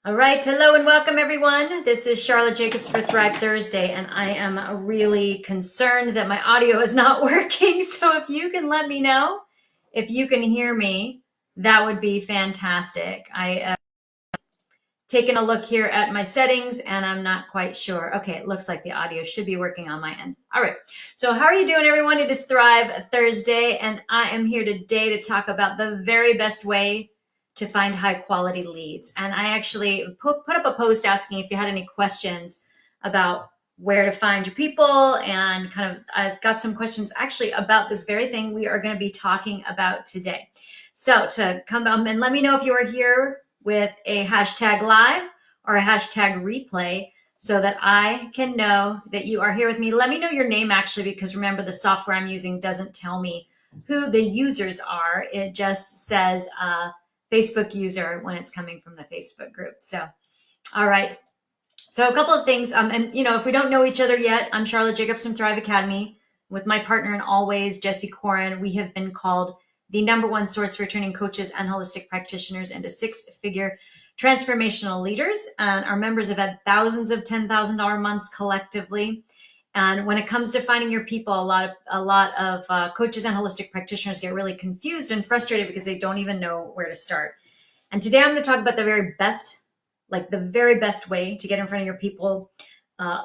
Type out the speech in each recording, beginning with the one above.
All right, hello and welcome everyone. This is Charlotte Jacobs for Thrive Thursday, and I am really concerned that my audio is not working. So if you can let me know if you can hear me, that would be fantastic. I taken a look here at my settings and I'm not quite sure. Okay, it looks like the audio should be working on my end. All right, so how are you doing everyone? It is Thrive Thursday and I am here today to talk about the very best way to find high quality leads. And I actually put up a post asking if you had any questions about where to find your people, and kind of I've got some questions actually about this very thing we are going to be talking about today. So to come and let me know if you are here with a hashtag live or a hashtag replay so that I can know that you are here with me. Let me know your name actually, because remember the software I'm using doesn't tell me who the users are. It just says Facebook user when it's coming from the Facebook group. So, all right. So a couple of things, and if we don't know each other yet, I'm Charlotte Jacobs from Thrive Academy with my partner in always, Jesse Corin. We have been called the #1 source for turning coaches and holistic practitioners into six-figure transformational leaders. And our members have had thousands of $10,000 months collectively. And when it comes to finding your people, a lot of coaches and holistic practitioners get really confused and frustrated because they don't even know where to start. And today I'm going to talk about the very best way to get in front of your people.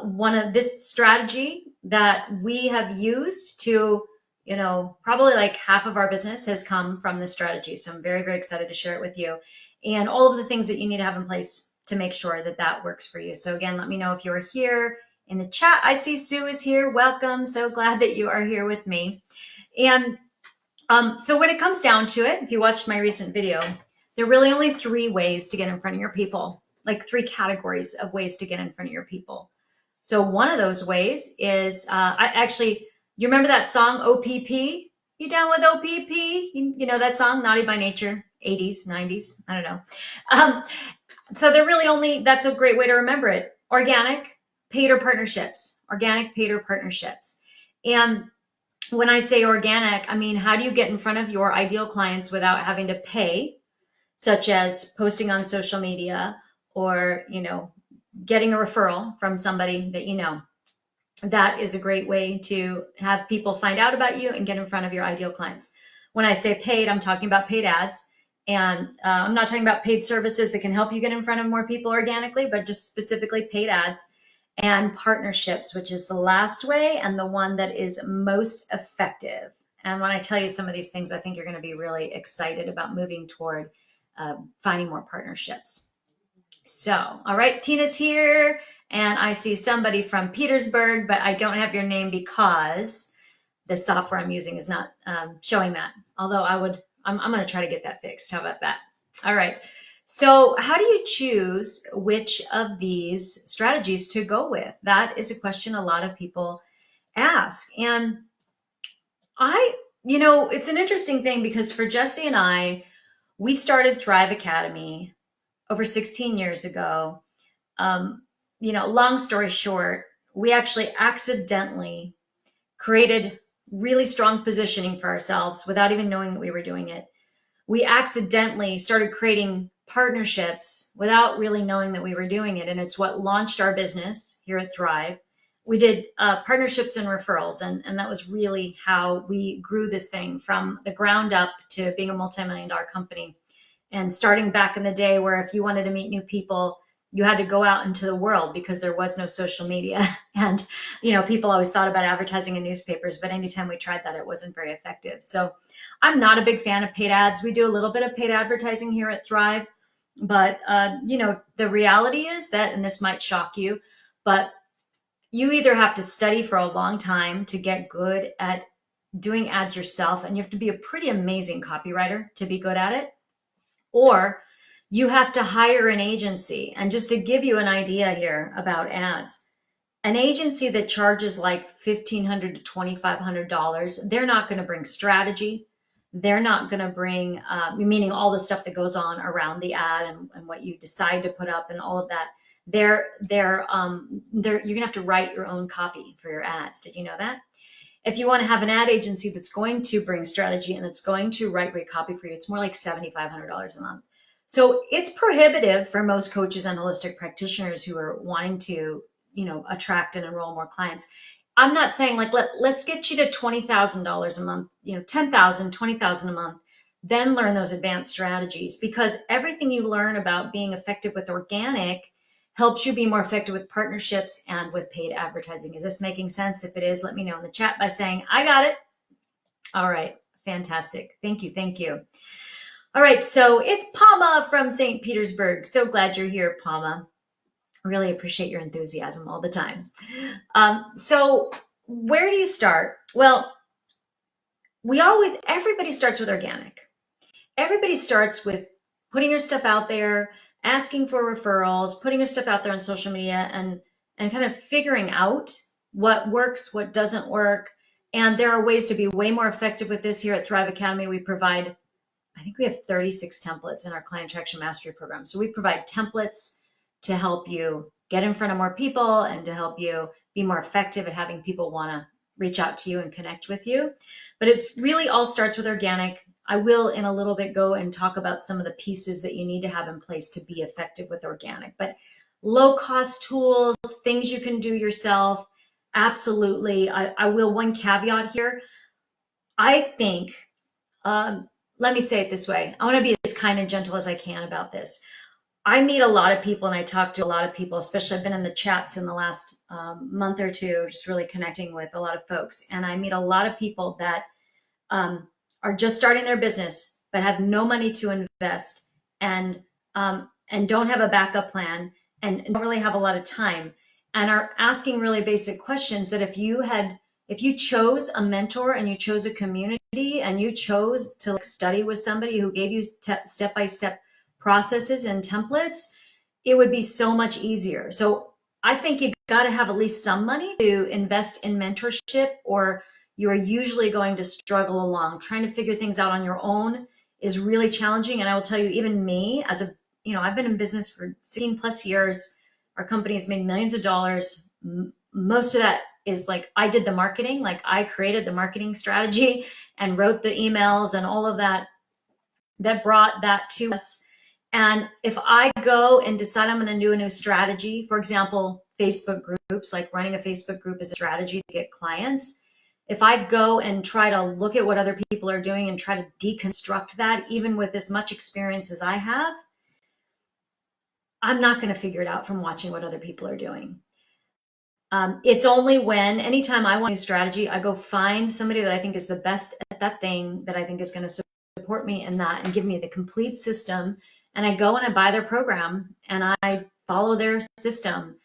One of this strategy that we have used to, probably like half of our business has come from this strategy. So I'm very, very excited to share it with you, and all of the things that you need to have in place to make sure that that works for you. So again, let me know if you are here in the chat. I see Sue is here. Welcome. So glad that you are here with me. And so when it comes down to it, if you watched my recent video, there are really only 3 ways to get in front of your people, like 3 categories of ways to get in front of your people. So one of those ways is, you remember that song OPP? You down with OPP? You know that song, Naughty by Nature, 80s, 90s, I don't know. So that's a great way to remember it. Organic, paid or partnerships. Organic, paid or partnerships. And when I say organic, I mean, how do you get in front of your ideal clients without having to pay, such as posting on social media or, getting a referral from somebody that you know? That is a great way to have people find out about you and get in front of your ideal clients. When I say paid, I'm talking about paid ads. And I'm not talking about paid services that can help you get in front of more people organically, but just specifically paid ads. And partnerships, which is the last way and the one that is most effective. And when I tell you some of these things, I think you're going to be really excited about moving toward finding more partnerships. So, all right, Tina's here, and I see somebody from Petersburg, but I don't have your name because the software I'm using is not showing that. Although I'm going to try to get that fixed. How about that? All right. So how do you choose which of these strategies to go with? That is a question a lot of people ask. And it's an interesting thing because for Jesse and I, we started Thrive Academy over 16 years ago. Long story short, we actually accidentally created really strong positioning for ourselves without even knowing that we were doing it. We accidentally started creating partnerships without really knowing that we were doing it. And it's what launched our business here at Thrive. We did partnerships and referrals. And that was really how we grew this thing from the ground up to being a multi-million-dollar company. And starting back in the day where if you wanted to meet new people, you had to go out into the world because there was no social media. And, people always thought about advertising in newspapers, but anytime we tried that, it wasn't very effective. So I'm not a big fan of paid ads. We do a little bit of paid advertising here at Thrive, but, the reality is that, and this might shock you, but you either have to study for a long time to get good at doing ads yourself, and you have to be a pretty amazing copywriter to be good at it, or you have to hire an agency. And just to give you an idea here about ads, an agency that charges like $1,500 to $2,500, they're not going to bring strategy. They're not going to bring, meaning all the stuff that goes on around the ad and what you decide to put up and all of that. You're going to have to write your own copy for your ads. Did you know that? If you want to have an ad agency that's going to bring strategy and it's going to write great copy for you, it's more like $7,500 a month. So it's prohibitive for most coaches and holistic practitioners who are wanting to, attract and enroll more clients. I'm not saying like, let's get you to $20,000 a month, 10,000, 20,000 a month, then learn those advanced strategies, because everything you learn about being effective with organic helps you be more effective with partnerships and with paid advertising. Is this making sense? If it is, let me know in the chat by saying, I got it. All right. Fantastic. Thank you. Thank you. All right. So it's Palma from St. Petersburg. So glad you're here, Palma. Really appreciate your enthusiasm all the time. So where do you start? Well, everybody starts with organic. Everybody starts with putting your stuff out there, asking for referrals, putting your stuff out there on social media, and kind of figuring out what works, what doesn't work. And there are ways to be way more effective with this. Here at Thrive Academy, we provide, I think we have 36 templates in our Client Attraction Mastery program. So we provide templates to help you get in front of more people and to help you be more effective at having people want to reach out to you and connect with you. But it really all starts with organic. I will in a little bit go and talk about some of the pieces that you need to have in place to be effective with organic. But low cost tools, things you can do yourself, absolutely. I will, one caveat here. I think, let me say it this way. I want to be as kind and gentle as I can about this. I meet a lot of people and I talk to a lot of people, especially I've been in the chats in the last month or two, just really connecting with a lot of folks. And I meet a lot of people that are just starting their business, but have no money to invest and don't have a backup plan and don't really have a lot of time, and are asking really basic questions that if you chose a mentor and you chose a community and you chose to study with somebody who gave you step-by-step processes and templates, it would be so much easier. So I think you got to have at least some money to invest in mentorship, or you are usually going to struggle along. Trying to figure things out on your own is really challenging. And I will tell you, even me, I've been in business for 16 plus years. Our company has made millions of dollars. Most of that is like, I did the marketing, like I created the marketing strategy and wrote the emails and all of that brought that to us. And if I go and decide I'm going to do a new strategy, for example, Facebook groups, like running a Facebook group is a strategy to get clients. If I go and try to look at what other people are doing and try to deconstruct that, even with as much experience as I have, I'm not going to figure it out from watching what other people are doing. It's only anytime I want a new strategy, I go find somebody that I think is the best at that thing, that I think is going to support me in that and give me the complete system. And I go and I buy their program and I follow their system.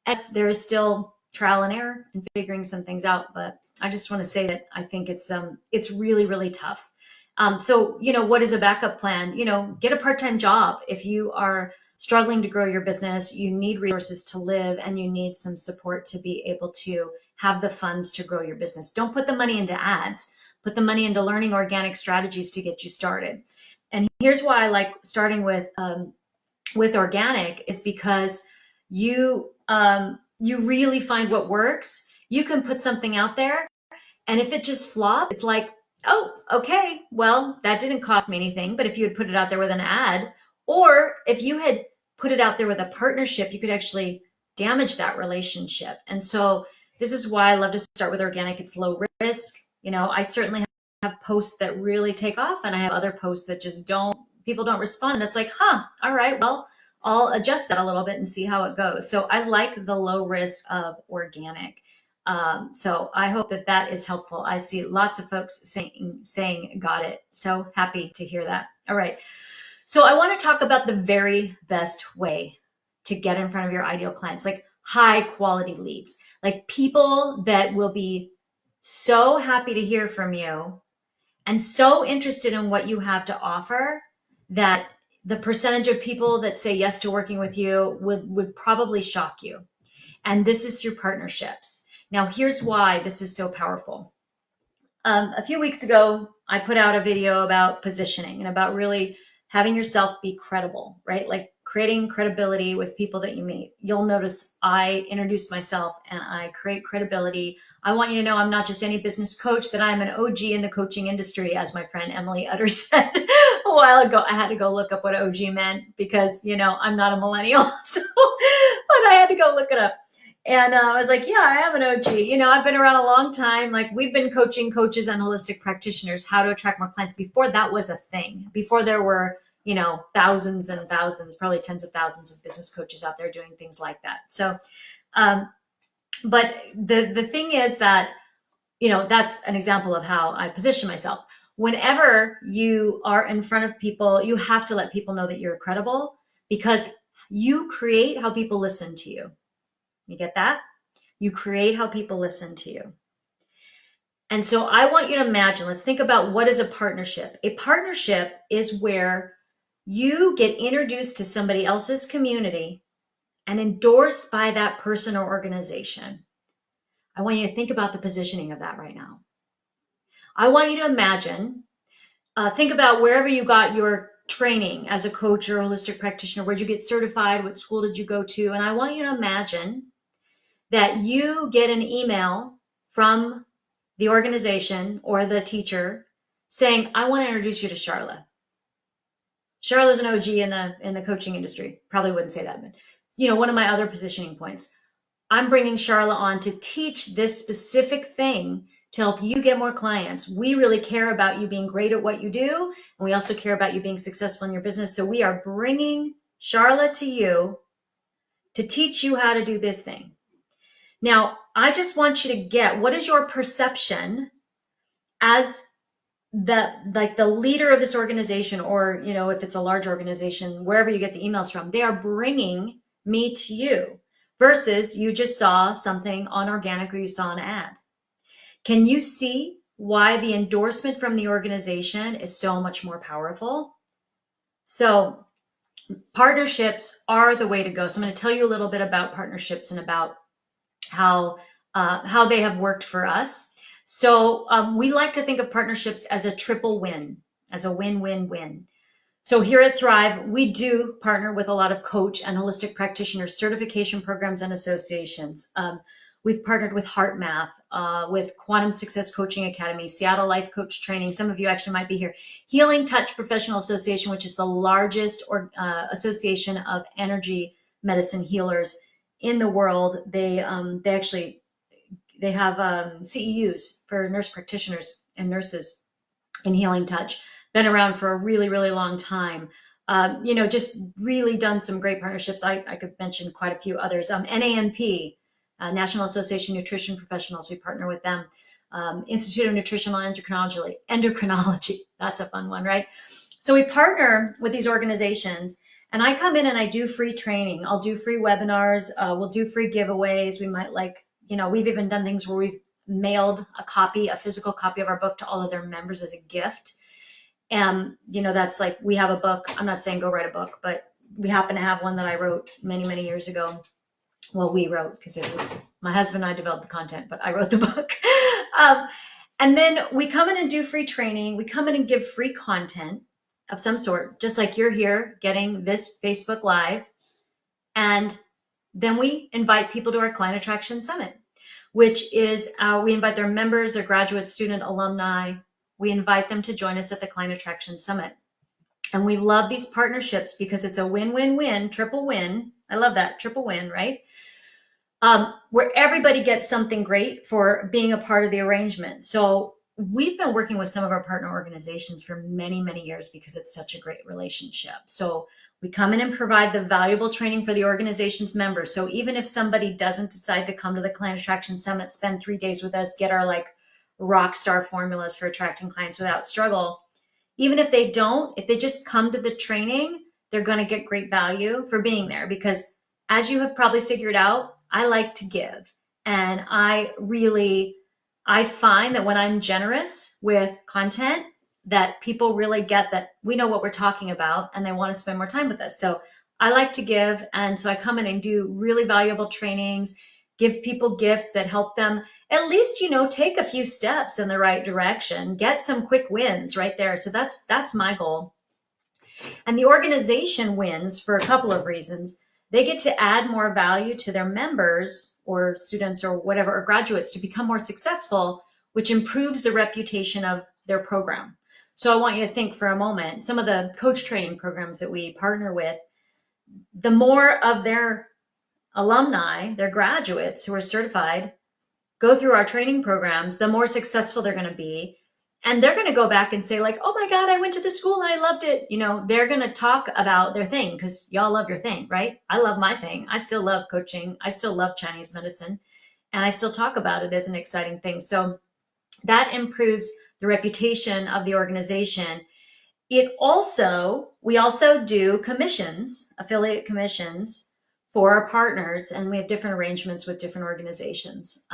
As there is still trial and error and figuring some things out, but I just want to say that I think it's really, really tough. So, what is a backup plan? Get a part-time job. If you are struggling to grow your business, you need resources to live and you need some support to be able to have the funds to grow your business. Don't put the money into ads. Put the money into learning organic strategies to get you started. And here's why I like starting with organic, is because you really find what works. You can put something out there, and if it just flops, it's like, oh, okay, well, that didn't cost me anything. But if you had put it out there with an ad, or if you had put it out there with a partnership, you could actually damage that relationship. And so this is why I love to start with organic. It's low risk. I certainly have posts that really take off, and I have other posts that just people don't respond. And it's like, all right, well, I'll adjust that a little bit and see how it goes. So I like the low risk of organic. So I hope that is helpful. I see lots of folks saying got it. So happy to hear that. All right. So I want to talk about the very best way to get in front of your ideal clients, like high quality leads, like people that will be so happy to hear from you and so interested in what you have to offer that the percentage of people that say yes to working with you would probably shock you. And this is through partnerships. Now, here's why this is so powerful. A few weeks ago, I put out a video about positioning and about really having yourself be credible, right? Like creating credibility with people that you meet. You'll notice I introduce myself and I create credibility. I want you to know I'm not just any business coach, that I'm an OG in the coaching industry, as my friend Emily Utter said. a while ago, I had to go look up what OG meant because, I'm not a millennial. So, but I had to go look it up. And I was like, yeah, I am an OG. I've been around a long time. Like, we've been coaching coaches and holistic practitioners how to attract more clients before that was a thing, before there were, thousands and thousands, probably tens of thousands of business coaches out there doing things like that. So, but the thing is that, that's an example of how I position myself. Whenever you are in front of people, you have to let people know that you're credible, because you create how people listen to you. You get that? You create how people listen to you. And so I want you to imagine, let's think about what is a partnership. A partnership is where you get introduced to somebody else's community and endorsed by that person or organization. I want you to think about the positioning of that right now. I want you to imagine, think about wherever you got your training as a coach or holistic practitioner. Where'd you get certified? What school did you go to? And I want you to imagine that you get an email from the organization or the teacher saying, I want to introduce you to Charla. Charla's an OG in the coaching industry. Probably wouldn't say that, but one of my other positioning points. I'm bringing Charla on to teach this specific thing to help you get more clients. We really care about you being great at what you do, and we also care about you being successful in your business. So we are bringing Charla to you to teach you how to do this thing. Now, I just want you to get, what is your perception as the leader of this organization, or, if it's a large organization, wherever you get the emails from, they are bringing me to you versus you just saw something on organic or you saw an ad. Can you see why the endorsement from the organization is so much more powerful? So partnerships are the way to go. So I'm going to tell you a little bit about partnerships and about how they have worked for us. So we like to think of partnerships as a triple win, as a win-win-win. So here at Thrive, we do partner with a lot of coach and holistic practitioner certification programs and associations. We've partnered with HeartMath, with Quantum Success Coaching Academy, Seattle Life Coach Training. Some of you actually might be here. Healing Touch Professional Association, which is the largest association of energy medicine healers in the world. They have CEUs for nurse practitioners and nurses in Healing Touch. Been around for a really, really long time. Just really done some great partnerships. I could mention quite a few others. NANP, National Association of Nutrition Professionals. We partner with them. Institute of Nutritional Endocrinology. That's a fun one, right? So we partner with these organizations, and I come in and I do free training. I'll do free webinars. We'll do free giveaways. We might we've even done things where we've mailed a physical copy of our book to all of their members as a gift. And, that's like, we have a book. I'm not saying go write a book, but we happen to have one that I wrote many, many years ago. Well, we wrote, because it was my husband and I developed the content, but I wrote the book. And then we come in and do free training. We come in and give free content of some sort, just like you're here getting this Facebook Live. And then we invite people to our Client Attraction Summit, which is we invite their members, their graduate student, alumni. We invite them to join us at the Client Attraction Summit. And we love these partnerships because it's a win-win-win, triple win. I love that, triple win, right? Where everybody gets something great for being a part of the arrangement. So we've been working with some of our partner organizations for many, many years because it's such a great relationship. So we come in and provide the valuable training for the organization's members. So even if somebody doesn't decide to come to the Client Attraction Summit, spend 3 days with us, get our rock star formulas for attracting clients without struggle. Even if they don't, if they just come to the training, they're going to get great value for being there, because as you have probably figured out, I like to give. And I find that when I'm generous with content, that people really get that we know what we're talking about and they want to spend more time with us. So I like to give. And so I come in and do really valuable trainings, give people gifts that help them at least, take a few steps in the right direction, get some quick wins right there. So that's my goal. And the organization wins for a couple of reasons. They get to add more value to their members or students or whatever, or graduates, to become more successful, which improves the reputation of their program. So I want you to think for a moment, some of the coach training programs that we partner with, the more of their alumni, their graduates who are certified, go through our training programs, the more successful they're going to be. And they're going to go back and say like, oh my God, I went to the school and I loved it. You know, they're going to talk about their thing because y'all love your thing, right? I love my thing. I still love coaching. I still love Chinese medicine, and I still talk about it as an exciting thing. So that improves the reputation of the organization. We also do commissions, affiliate commissions for our partners, and we have different arrangements with different organizations.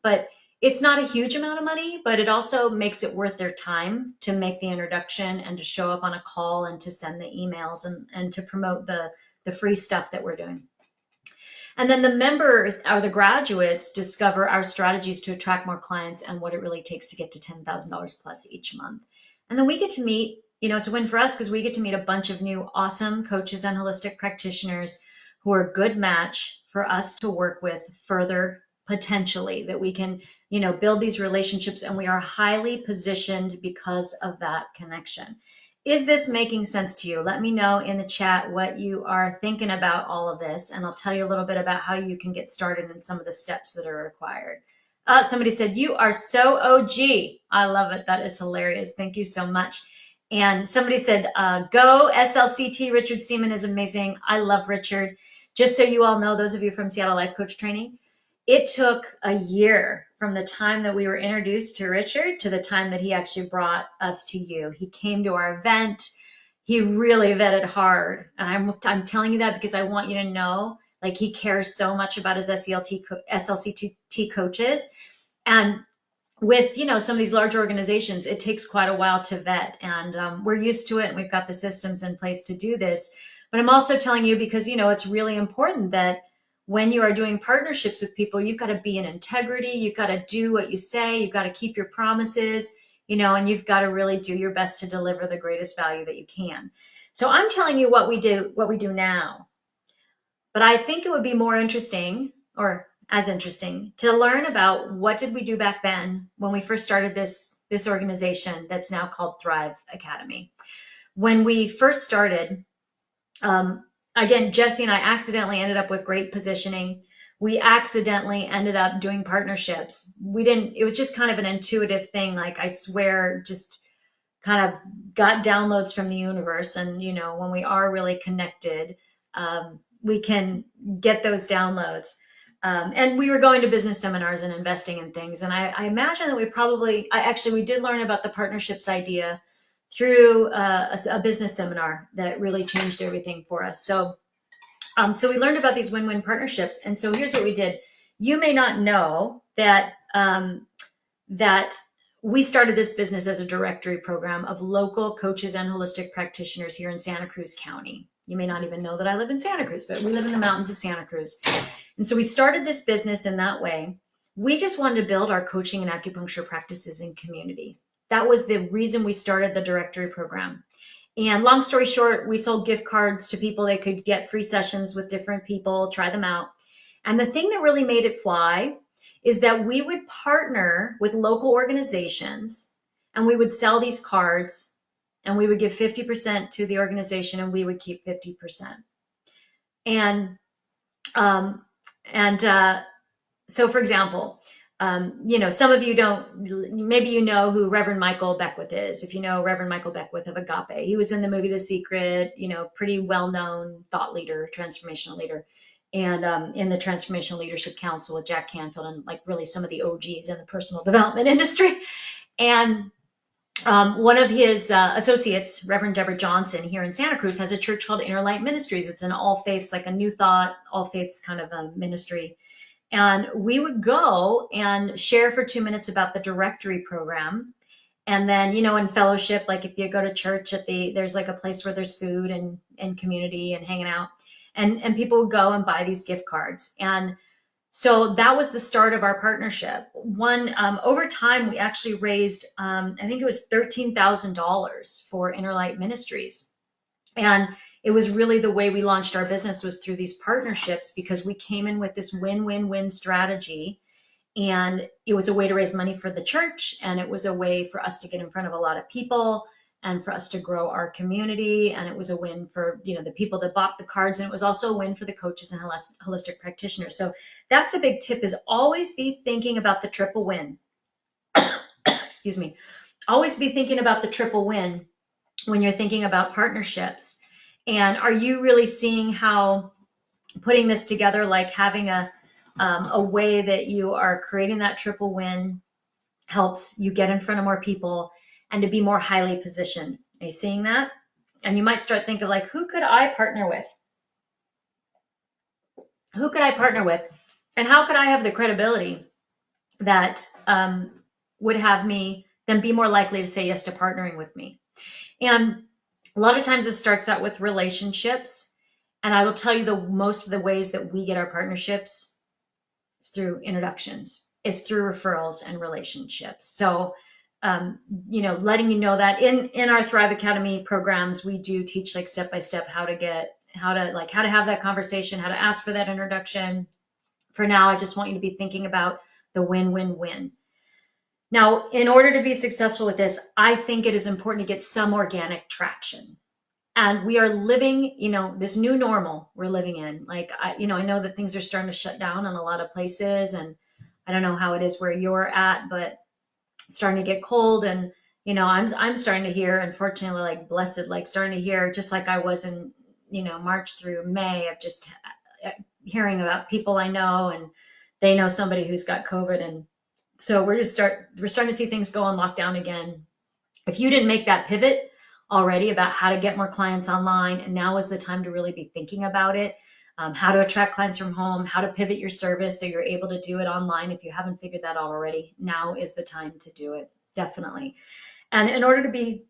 But it's not a huge amount of money, but it also makes it worth their time to make the introduction and to show up on a call and to send the emails and to promote the free stuff that we're doing. And then the members or the graduates discover our strategies to attract more clients and what it really takes to get to $10,000 plus each month. And then we get to meet, it's a win for us because we get to meet a bunch of new awesome coaches and holistic practitioners who are a good match for us to work with further, potentially, that we can, build these relationships, and we are highly positioned because of that connection. Is this making sense to you? Let me know in the chat what you are thinking about all of this, and I'll tell you a little bit about how you can get started and some of the steps that are required. Somebody said, you are so OG. I love it. That is hilarious. Thank you so much. And somebody said, go SLCT. Richard Seaman is amazing. I love Richard. Just so you all know, those of you from Seattle Life Coach Training, it took a year from the time that we were introduced to Richard to the time that he actually brought us to you. He came to our event. He really vetted hard. And I'm telling you that because I want you to know, like, he cares so much about his SLCT coaches. And with, some of these large organizations, it takes quite a while to vet. And we're used to it, and we've got the systems in place to do this. But I'm also telling you because, it's really important that when you are doing partnerships with people, you've got to be in integrity. You've got to do what you say. You've got to keep your promises, and you've got to really do your best to deliver the greatest value that you can. So I'm telling you what we do now. But I think it would be more interesting, or as interesting, to learn about what did we do back then when we first started this organization that's now called Thrive Academy. When we first started, again, Jesse and I accidentally ended up with great positioning. We accidentally ended up doing partnerships. It was just kind of an intuitive thing. Like, I swear, just kind of got downloads from the universe. And, when we are really connected, we can get those downloads. And we were going to business seminars and investing in things. And I imagine that we did learn about the partnerships idea through a business seminar that really changed everything for us. So we learned about these win-win partnerships. And so here's what we did. You may not know that we started this business as a directory program of local coaches and holistic practitioners here in Santa Cruz County. You may not even know that I live in Santa Cruz, but we live in the mountains of Santa Cruz. And so we started this business in that way. We just wanted to build our coaching and acupuncture practices in community. That was the reason we started the directory program. And long story short, we sold gift cards to people. They could get free sessions with different people, try them out. And the thing that really made it fly is that we would partner with local organizations, and we would sell these cards, and we would give 50% to the organization, and we would keep 50%. And so, for example, some of you maybe you know who Reverend Michael Beckwith is. If you know Reverend Michael Beckwith of Agape, he was in the movie The Secret, pretty well-known thought leader, transformational leader, and in the Transformational Leadership Council with Jack Canfield, and like really some of the OGs in the personal development industry. And one of his associates, Reverend Deborah Johnson, here in Santa Cruz, has a church called Inner Light Ministries. It's an all faiths, like a New Thought, all faiths kind of a ministry. And we would go and share for 2 minutes about the directory program. And then, in fellowship, like if you go to church there's like a place where there's food and community and hanging out, and people would go and buy these gift cards. And so that was the start of our partnership. Over time, we actually raised, I think it was $13,000 for Inner Light Ministries. And it was really the way we launched our business was through these partnerships, because we came in with this win-win-win strategy. And it was a way to raise money for the church. And it was a way for us to get in front of a lot of people. and for us to grow our community. And it was a win for, the people that bought the cards. And it was also a win for the coaches and holistic practitioners. So that's a big tip, is always be thinking about the triple win. Excuse me. Always be thinking about the triple win when you're thinking about partnerships. And are you really seeing how putting this together, like having a way that you are creating that triple win, helps you get in front of more people and to be more highly positioned? Are you seeing that? And you might start thinking, like, who could I partner with? Who could I partner with? And how could I have the credibility that would have me then be more likely to say yes to partnering with me? And a lot of times it starts out with relationships. And I will tell you, most of the ways that we get our partnerships is through introductions. It's through referrals and relationships. So, letting you know that in our Thrive Academy programs, we do teach, like, step-by-step how to have that conversation, how to ask for that introduction. For now, I just want you to be thinking about the win-win-win. Now, in order to be successful with this, I think it is important to get some organic traction. And we are living, this new normal we're living in. Like, I know that things are starting to shut down in a lot of places, and I don't know how it is where you're at, but it's starting to get cold. And, I'm starting to hear, unfortunately, like blessed, like starting to hear, just like I was in, March through May, of just hearing about people I know, and they know somebody who's got COVID. And so we're starting to see things go on lockdown again. If you didn't make that pivot already about how to get more clients online, and now is the time to really be thinking about it. How to attract clients from home, how to pivot your service so you're able to do it online. If you haven't figured that out already, now is the time to do it, definitely. And in order to be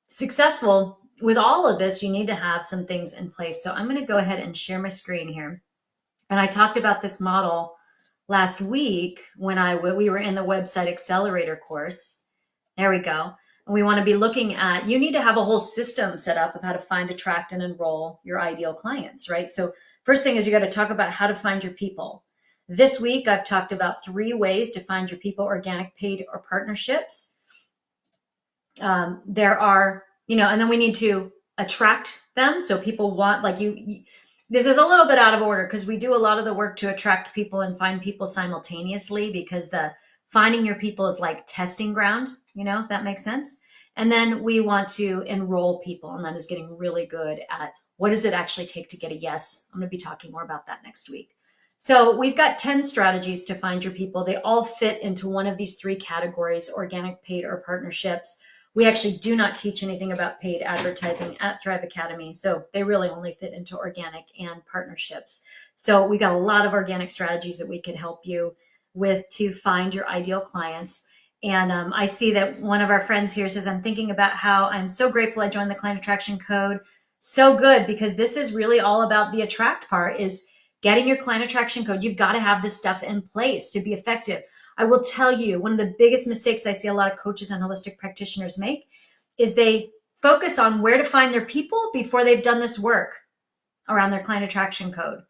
successful with all of this, you need to have some things in place. So I'm going to go ahead and share my screen here. And I talked about this model last week when we were in the Website Accelerator course. There we go. And we want to be looking at, you need to have a whole system set up of how to find, attract, and enroll your ideal clients, right? So first thing is you got to talk about how to find your people. This week, I've talked about 3 ways to find your people: organic, paid, or partnerships. There are, and then we need to attract them. So people want, like this is a little bit out of order because we do a lot of the work to attract people and find people simultaneously, because the finding your people is like testing ground, if that makes sense. And then we want to enroll people, and that is getting really good at what does it actually take to get a yes. I'm going to be talking more about that next week. So we've got 10 strategies to find your people. They all fit into one of these 3 categories: organic, paid, or partnerships. We actually do not teach anything about paid advertising at Thrive Academy. So they really only fit into organic and partnerships. So we got a lot of organic strategies that we could help you with to find your ideal clients. And I see that one of our friends here says, I'm thinking about how I'm so grateful I joined the Client Attraction Code. So good, because this is really all about the attract part, is getting your Client Attraction Code. You've got to have this stuff in place to be effective. I will tell you, one of the biggest mistakes I see a lot of coaches and holistic practitioners make is they focus on where to find their people before they've done this work around their Client Attraction Code.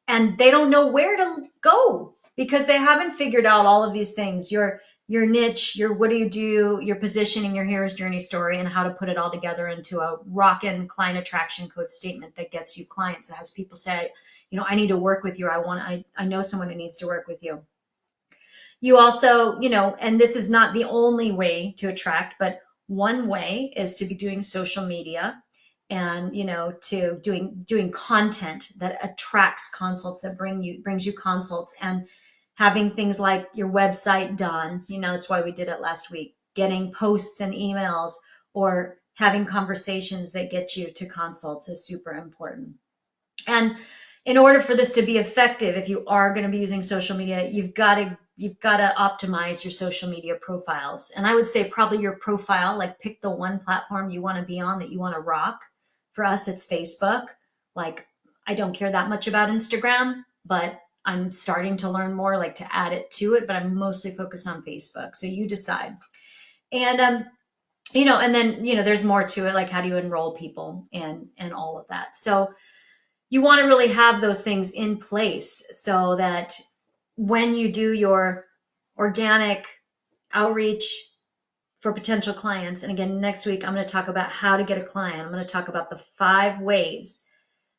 And they don't know where to go because they haven't figured out all of these things: your niche, your what do you do, your positioning, your hero's journey story, and how to put it all together into a rockin' Client Attraction Code statement that gets you clients, that has people say, I need to work with you. I know someone who needs to work with you. You also, and this is not the only way to attract, but one way is to be doing social media and, to doing content that attracts consults, that brings you consults, and having things like your website done. That's why we did it last week. Getting posts and emails, or having conversations that get you to consults, is super important. And in order for this to be effective, if you are going to be using social media, you've got to optimize your social media profiles. And I would say probably your profile, like pick the one platform you want to be on that you want to rock. For us, it's Facebook. Like, I don't care that much about Instagram, but I'm starting to learn more, like to add it to it, but I'm mostly focused on Facebook. So you decide. And, and then, there's more to it, like how do you enroll people and all of that. So you want to really have those things in place so that when you do your organic outreach, for potential clients. And again, next week, I'm going to talk about how to get a client. I'm going to talk about the 5 ways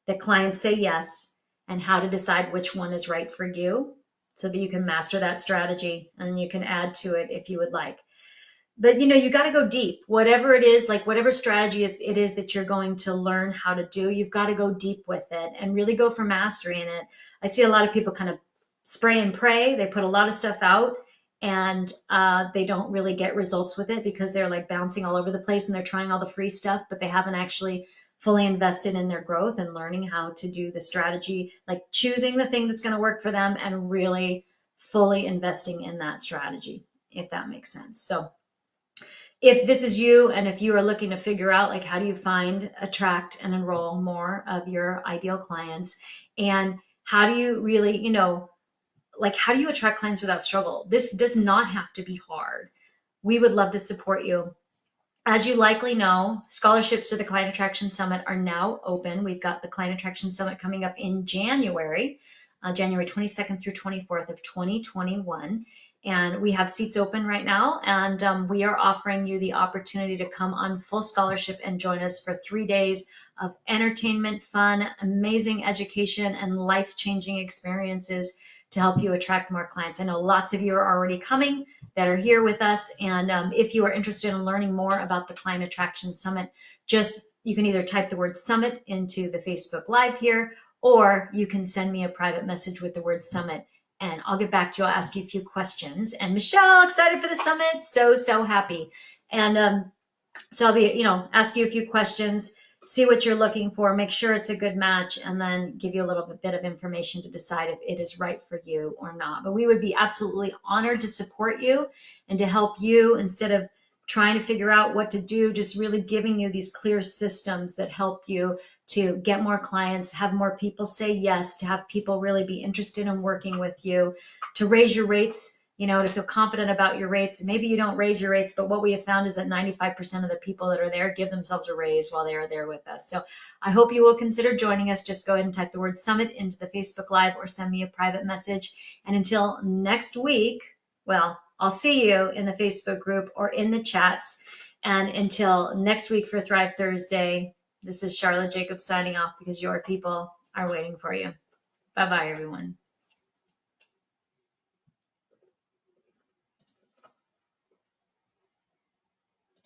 that clients say yes and how to decide which one is right for you so that you can master that strategy and you can add to it if you would like. But you got to go deep. Whatever it is, like whatever strategy it is that you're going to learn how to do, you've got to go deep with it and really go for mastery in it. I see a lot of people kind of spray and pray. They put a lot of stuff out and they don't really get results with it because they're like bouncing all over the place and they're trying all the free stuff, but they haven't actually fully invested in their growth and learning how to do the strategy, like choosing the thing that's going to work for them and really fully investing in that strategy, if that makes sense. So if this is you and if you are looking to figure out like how do you find, attract, and enroll more of your ideal clients, and how do you really, like how do you attract clients without struggle? This does not have to be hard. We would love to support you. As you likely know, scholarships to the Client Attraction Summit are now open. We've got the Client Attraction Summit coming up in January, January 22nd through 24th of 2021. And we have seats open right now. And we are offering you the opportunity to come on full scholarship and join us for 3 days of entertainment, fun, amazing education, and life-changing experiences to help you attract more clients. I know lots of you are already coming that are here with us. And if you are interested in learning more about the Client Attraction Summit, you can either type the word summit into the Facebook Live here, or you can send me a private message with the word summit and I'll get back to you. I'll ask you a few questions. And Michelle, excited for the summit. So happy. And so I'll be, ask you a few questions, see what you're looking for, make sure it's a good match, and then give you a little bit of information to decide if it is right for you or not. But we would be absolutely honored to support you and to help you instead of trying to figure out what to do, just really giving you these clear systems that help you to get more clients, have more people say yes, to have people really be interested in working with you, to raise your rates, to feel confident about your rates. Maybe you don't raise your rates, but what we have found is that 95% of the people that are there give themselves a raise while they are there with us. So I hope you will consider joining us. Just go ahead and type the word summit into the Facebook Live or send me a private message. And until next week, well, I'll see you in the Facebook group or in the chats. And until next week for Thrive Thursday, this is Charlotte Jacobs signing off because your people are waiting for you. Bye-bye, everyone.